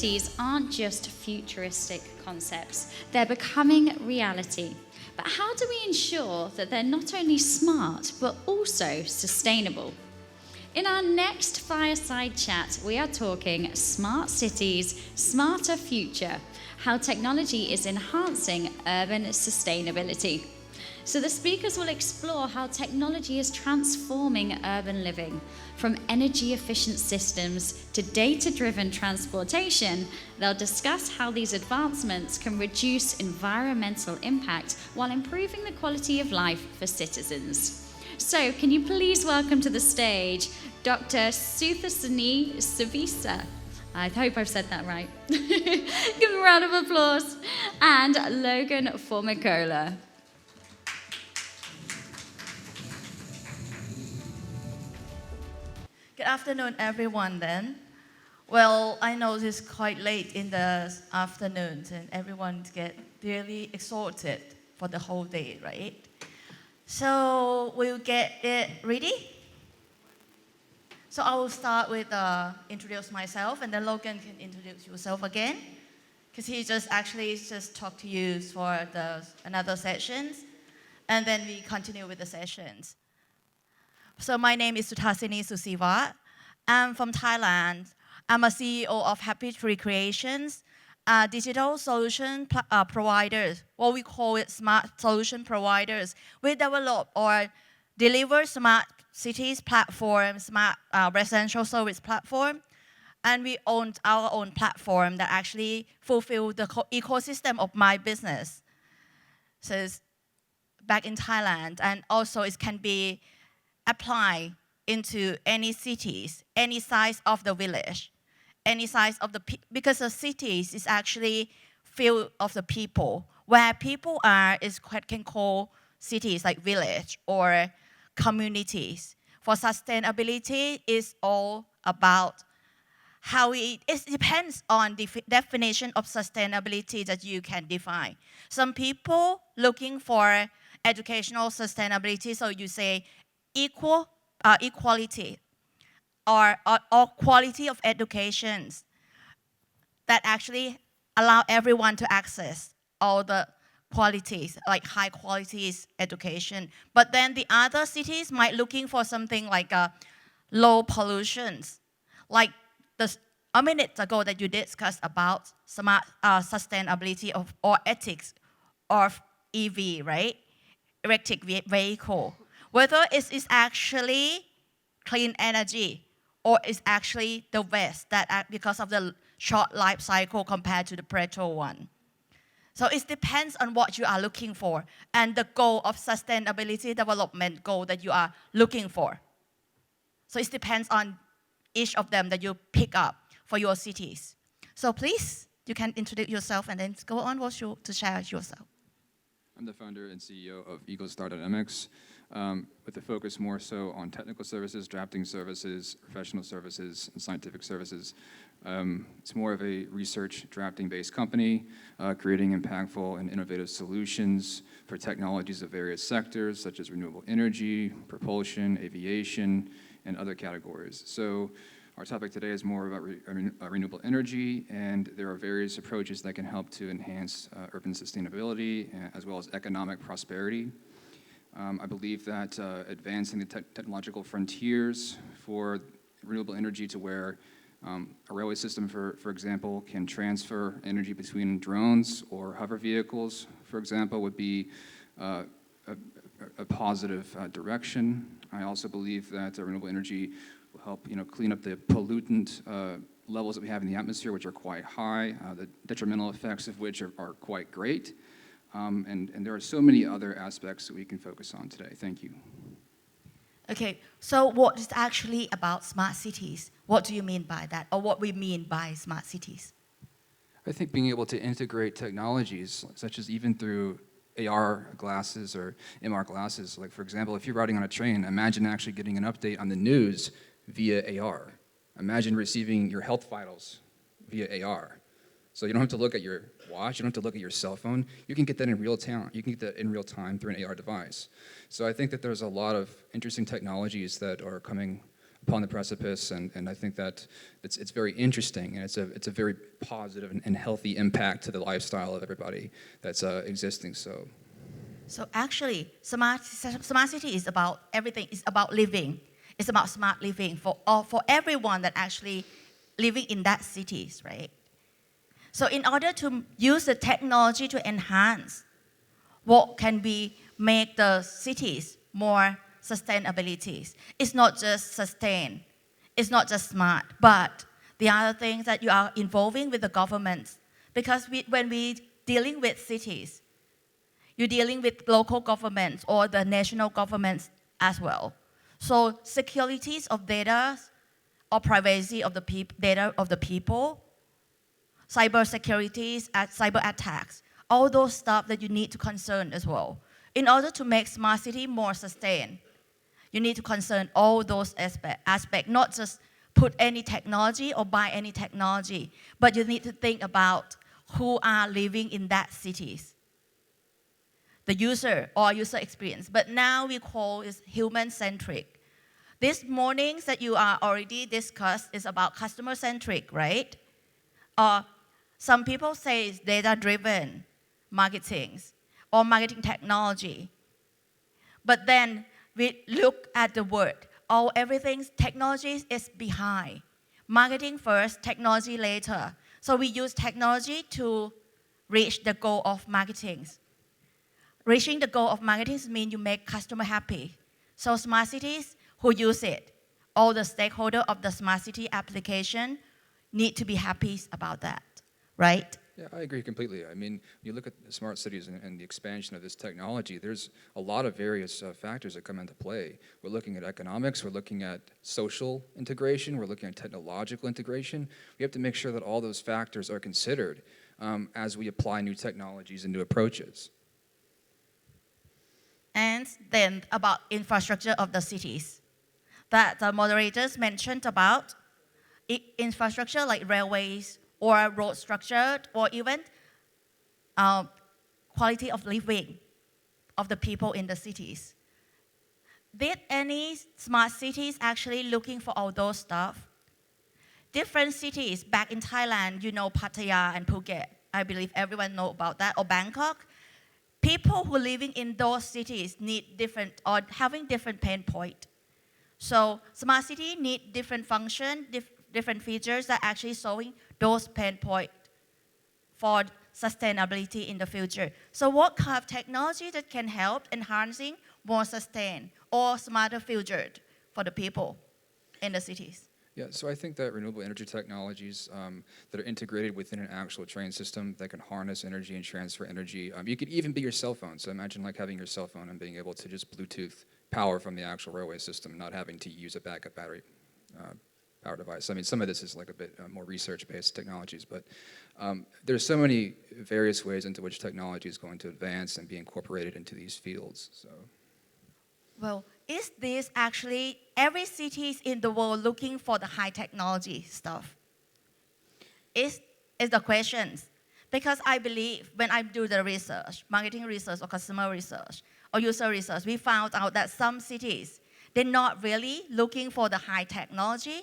cities aren't just futuristic concepts, they're becoming reality. But how do we ensure that they're not only smart, but also sustainable? In our next Fireside chat, we are talking smart cities, smarter future, how technology is enhancing urban sustainability. So the speakers will explore how technology is transforming urban living. From energy-efficient systems to data-driven transportation, they'll discuss how these advancements can reduce environmental impact while improving the quality of life for citizens. So can you please welcome to the stage Dr. Suthasini Savisa. I hope I've said that right. Give him a round of applause. And Logan Formicola. Good afternoon, everyone, then. Well, I know it's quite late in the afternoon, and everyone get really exhausted for the whole day, right? So we'll get it ready. So I will start with introduce myself, and then Logan can introduce yourself again, because he just talked to you for another sessions, and then we continue with the sessions. So my name is Suthasini Susivat. I'm from Thailand. I'm a CEO of Happy Tree Creations, digital solution providers, what we call it smart solution providers. We develop or deliver smart cities platform, smart residential service platform, and we own our own platform that actually fulfill the ecosystem of my business. So it's back in Thailand, and also it can be apply into any cities, any size of the village, any size of the because the cities is actually filled of the people. Where people are is can call cities like village or communities. For sustainability is all about how it depends on the definition of sustainability that you can define. Some people looking for educational sustainability, so you say equality or quality of education that actually allow everyone to access all the qualities, like high qualities education. But then the other cities might looking for something like low pollutions, like a minute ago that you discussed about smart sustainability or ethics of EV, right? Electric vehicle. Whether it is actually clean energy or it's actually the waste that because of the short life cycle compared to the petrol one. So it depends on what you are looking for and the goal of sustainability development goal that you are looking for. So it depends on each of them that you pick up for your cities. So please, you can introduce yourself and then go on to share yourself. I'm the founder and CEO of EagleStar Dynamics, with a focus more so on technical services, drafting services, professional services, and scientific services. It's more of a research drafting-based company, creating impactful and innovative solutions for technologies of various sectors, such as renewable energy, propulsion, aviation, and other categories. So our topic today is more about renewable energy, and there are various approaches that can help to enhance urban sustainability as well as economic prosperity. I believe that advancing the technological frontiers for renewable energy to where a railway system, for example, can transfer energy between drones or hover vehicles, for example, would be a positive direction. I also believe that renewable energy will help clean up the pollutant levels that we have in the atmosphere, which are quite high, the detrimental effects of which are quite great. And there are so many other aspects that we can focus on today. Thank you. Okay, so what is actually about smart cities? What do you mean by that, or what we mean by smart cities? I think being able to integrate technologies, such as even through AR glasses or MR glasses, like for example, if you're riding on a train, imagine actually getting an update on the news via AR. Imagine receiving your health vitals via AR. So you don't have to look at your watch, you don't have to look at your cell phone. You can get that in real time. You can get that in real time through an AR device. So I think that there's a lot of interesting technologies that are coming upon the precipice, and I think that it's very interesting, and it's a very positive and healthy impact to the lifestyle of everybody that's existing. So actually, smart city is about everything. It's about living. It's about smart living for everyone that actually living in that cities, right? So in order to use the technology to enhance what can be make the cities more sustainability. It's not just sustain, it's not just smart, but the other things that you are involving with the governments. Because when we dealing with cities, you're dealing with local governments or the national governments as well. So securities of data or privacy of the data of the people, cyber securities, cyber attacks, all those stuff that you need to concern as well. In order to make smart city more sustained, you need to concern all those aspects, not just put any technology or buy any technology, but you need to think about who are living in that cities. The user or user experience, but now we call it human-centric. This mornings that you are already discussed is about customer-centric, right? Some people say it's data-driven marketing or marketing technology. But then we look at the word. Everything, technology is behind. Marketing first, technology later. So we use technology to reach the goal of marketing. Reaching the goal of marketing means you make customer happy. So smart cities who use it, all the stakeholders of the smart city application need to be happy about that, right? Yeah, I agree completely. I mean, you look at the smart cities and the expansion of this technology, there's a lot of various factors that come into play. We're looking at economics, we're looking at social integration, we're looking at technological integration. We have to make sure that all those factors are considered as we apply new technologies and new approaches. And then about infrastructure of the cities that the moderators mentioned about infrastructure like railways or road structure or even quality of living of the people in the cities. Did any smart cities actually looking for all those stuff? Different cities back in Thailand, you know Pattaya and Phuket. I believe everyone know about that, or Bangkok. People who living in those cities need different or having different pain point. So smart city need different function, different features that actually solving those pain points for sustainability in the future. So what kind of technology that can help enhancing more sustained or smarter future for the people in the cities? Yeah, so I think that renewable energy technologies that are integrated within an actual train system that can harness energy and transfer energy. You could even be your cell phone. So imagine like having your cell phone and being able to just Bluetooth power from the actual railway system, not having to use a backup battery power device. I mean, some of this is like a bit more research-based technologies, but there's so many various ways into which technology is going to advance and be incorporated into these fields. So. Well, is this actually every city in the world looking for the high technology stuff? Is the question. Because I believe when I do the research, marketing research or customer research or user research, we found out that some cities, they're not really looking for the high technology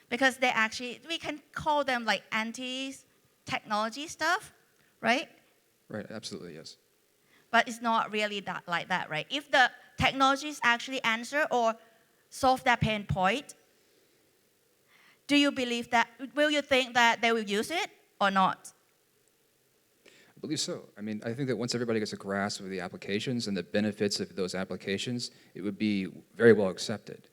because they actually, we can call them like anti-technology stuff, right? Right, absolutely, yes. But it's not really that like that, right? If the technologies actually answer or solve that pain point, do you believe that, will you think that they will use it or not? I believe so. I mean, I think that once everybody gets a grasp of the applications and the benefits of those applications, it would be very well accepted,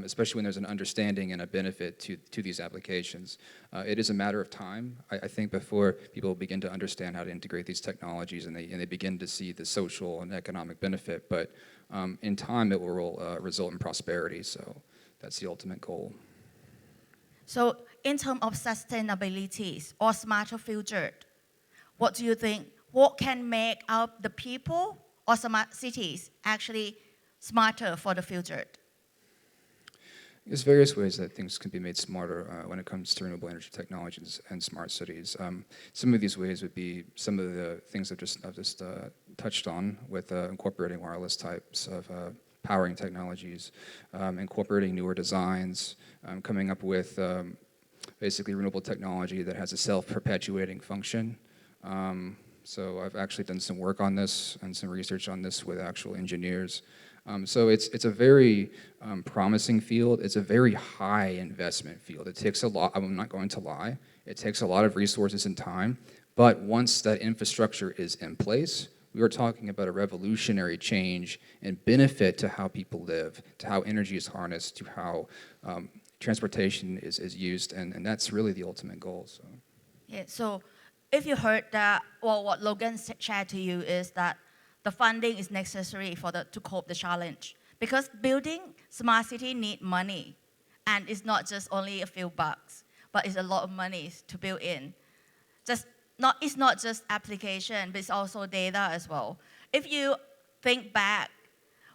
especially when there's an understanding and a benefit to these applications. It is a matter of time, I think, before people begin to understand how to integrate these technologies and they begin to see the social and economic benefit. But in time, it will result in prosperity. So that's the ultimate goal. So in terms of sustainability or smarter future, what do you think? What can make up the people or smart cities actually smarter for the future? There's various ways that things can be made smarter when it comes to renewable energy technologies and smart cities. Some of these ways would be some of the things I've just touched on with incorporating wireless types of powering technologies, incorporating newer designs, coming up with basically renewable technology that has a self-perpetuating function. So I've actually done some work on this and some research on this with actual engineers. So it's a very promising field. It's a very high investment field. It takes a lot, I'm not going to lie, it takes a lot of resources and time, but once that infrastructure is in place, we are talking about a revolutionary change and benefit to how people live, to how energy is harnessed, to how transportation is used, and that's really the ultimate goal. So. Yeah, so if you heard that, well, what Logan shared to you is that the funding is necessary to cope the challenge. Because building smart city need money, and it's not just only a few bucks, but it's a lot of money to build in. It's not just application, but it's also data as well. If you think back,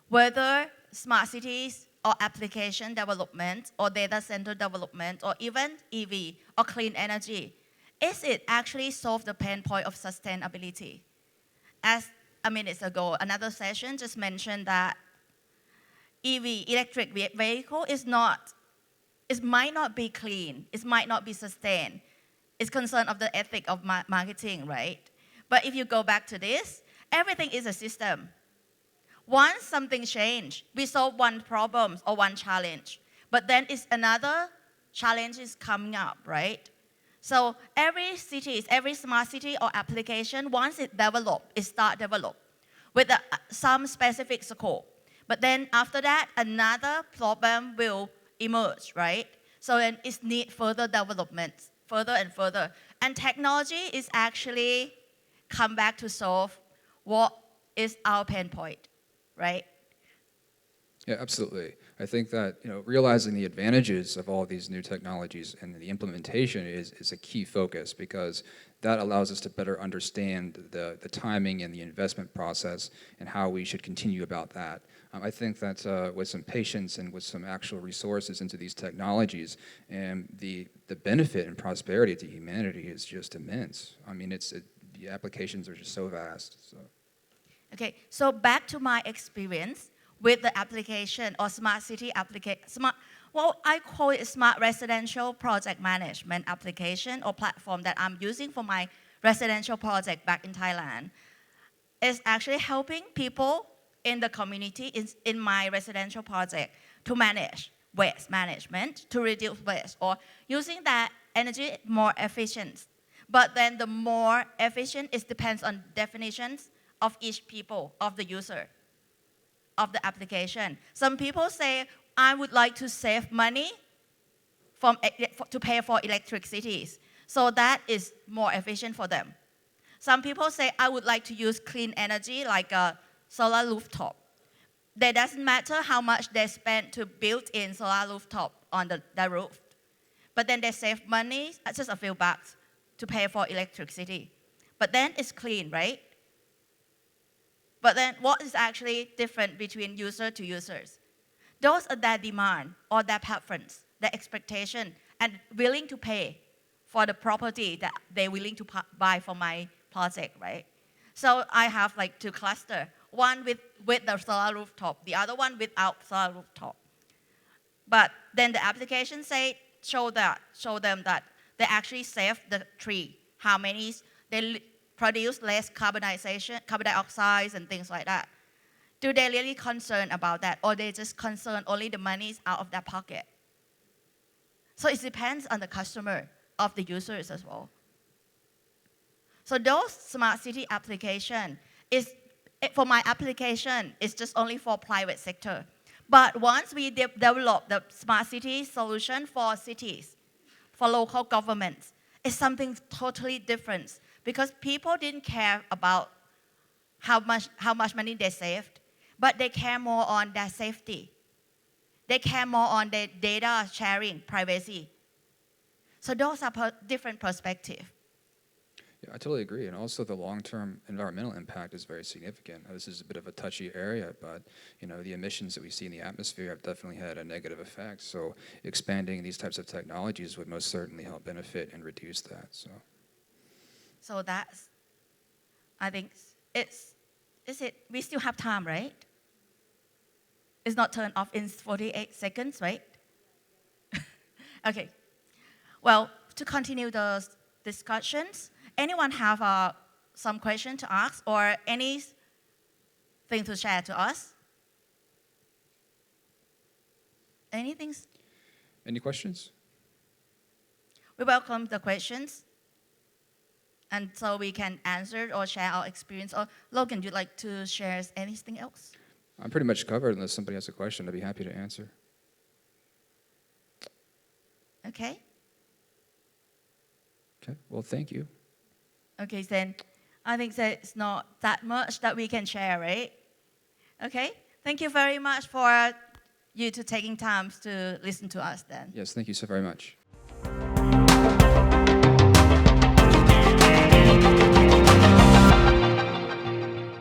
whether smart cities or application development or data center development or even EV or clean energy, is it actually solve the pain point of sustainability? As a minute ago, another session just mentioned that EV, electric vehicle, it might not be clean, it might not be sustained. It's concern of the ethic of marketing, right? But if you go back to this, everything is a system. Once something changes, we solve one problem or one challenge, but then it's another challenge is coming up, right? So every smart city or application, once it start develop with some specific scope. But then after that, another problem will emerge, right? So then it needs further development, further and further. And technology is actually come back to solve what is our pain point, right? Yeah, absolutely. I think that realizing the advantages of all these new technologies and the implementation is a key focus, because that allows us to better understand the timing and the investment process and how we should continue about that. I think that with some patience and with some actual resources into these technologies, and the benefit and prosperity to humanity is just immense. I mean, the applications are just so vast. So. Okay, so back to my experience with the application or smart city application, I call it smart residential project management application or platform that I'm using for my residential project back in Thailand. It's actually helping people in the community in my residential project to manage waste management, to reduce waste, or using that energy more efficient. But then the more efficient, it depends on definitions of each people, of the user, of the application. Some people say, I would like to save money to pay for electricities. So that is more efficient for them. Some people say, I would like to use clean energy like a solar rooftop. It doesn't matter how much they spend to build in solar rooftop on the roof. But then they save money, just a few bucks, to pay for electricity. But then it's clean, right? But then what is actually different between user to users? Those are their demand or their preference, their expectation, and willing to pay for the property that they're willing to buy for my project, right? So I have like two clusters, one with the solar rooftop, the other one without solar rooftop. But then the application show them that they actually save the tree, how many, they produce less carbon dioxide and things like that. Do they really concern about that, or they just concern only the money out of their pocket? So it depends on the customer of the users as well. So those smart city application for my application, it's just only for private sector. But once we develop the smart city solution for cities, for local governments, it's something totally different, because people didn't care about how much money they saved, but they care more on their safety. They care more on their data sharing, privacy. So those are different perspectives. Yeah, I totally agree. And also the long-term environmental impact is very significant. This is a bit of a touchy area, but the emissions that we see in the atmosphere have definitely had a negative effect. So expanding these types of technologies would most certainly help benefit and reduce that. So that's, I think, we still have time, right? It's not turned off in 48 seconds, right? Okay. Well, to continue the discussions, anyone have some question to ask or anything to share to us? Anything? Any questions? We welcome the questions. And so we can answer or share our experience. Or Logan, would you like to share anything else? I'm pretty much covered unless somebody has a question. I'd be happy to answer. Okay. Okay, well, thank you. Okay, then I think that it's not that much that we can share, right? Okay. Thank you very much for you to taking time to listen to us then. Yes, thank you so very much.